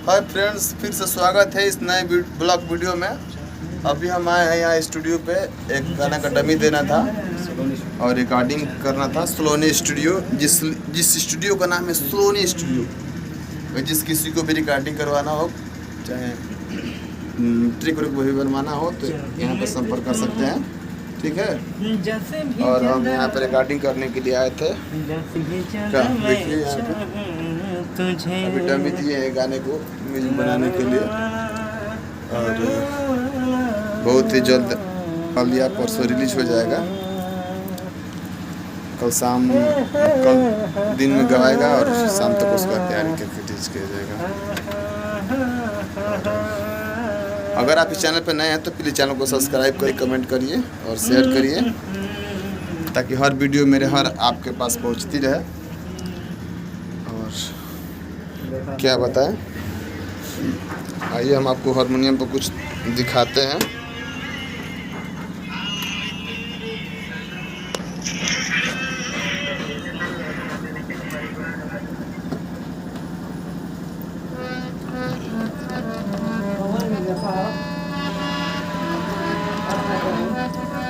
Hi friends, फिर से स्वागत है इस नए ब्लॉग वीडियो में। अभी हम आए हैं यहाँ स्टूडियो पे, एक गाना का डमी देना था और रिकॉर्डिंग करना था। सलोनी स्टूडियो, जिस स्टूडियो का नाम है सलोनी स्टूडियो। जिस किसी को भी रिकॉर्डिंग करवाना हो, चाहे ट्रिक व्रिक भी बनवाना हो, तो यहाँ पर संपर्क कर सकते हैं, ठीक है। और हम यहाँ पे रिकॉर्डिंग करने के लिए आए थे। अभी डमी दिए हैं गाने को म्यूजिक बनाने के लिए, और बहुत ही जल्द कल या परसों रिलीज हो जाएगा। कल दिन में गवाएगा और शाम तक उसका तैयारी करके रिलीज किया जाएगा। अगर आप इस चैनल पर नए हैं तो प्लीज़ चैनल को सब्सक्राइब करिए, कमेंट करिए और शेयर करिए, ताकि हर वीडियो मेरे आपके पास पहुंचती रहे। और क्या बताएं, आइए हम आपको हारमोनियम पर कुछ दिखाते हैं।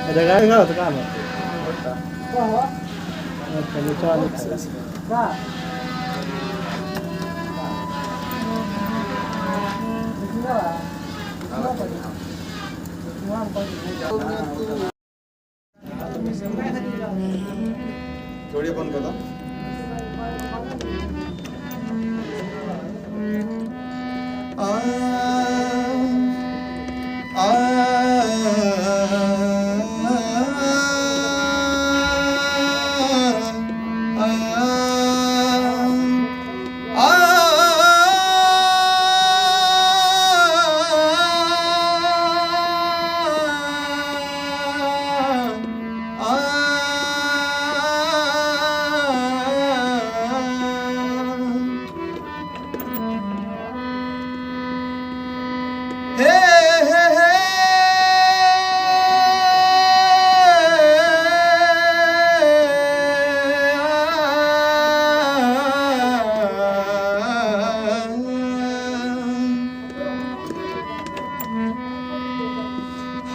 Ada itu kan? थोड़ी बंद कर दो।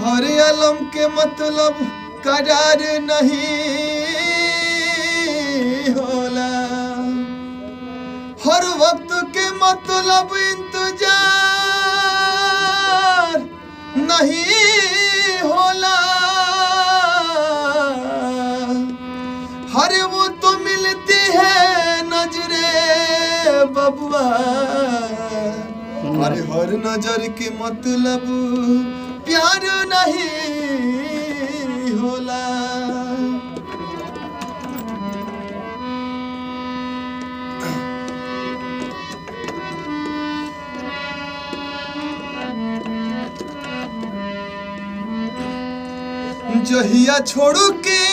हर आलम के मतलब करार नहीं होला, हर वक्त के मतलब इंतजार नहीं होला। हर वो तो मिलती है नजरे बबुआ, अरे हर नजर के मतलब प्यार नहीं होला। जहिया छोड़ू के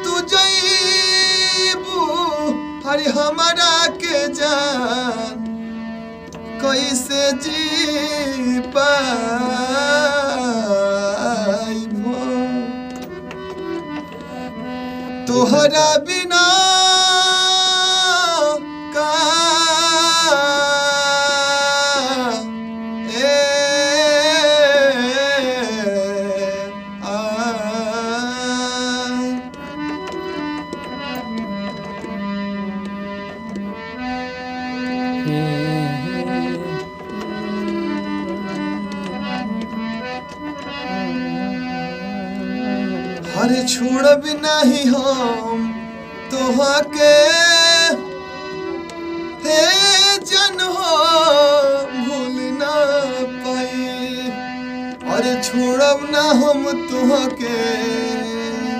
तू जईबू, अरे हमारा के जान कैसे जी पाइबो तोहरा बिना का अरे छोड़ब नहीं हम तोहके हे जन हो भूल ना पाई। अरे छोड़ब ना हम तोहके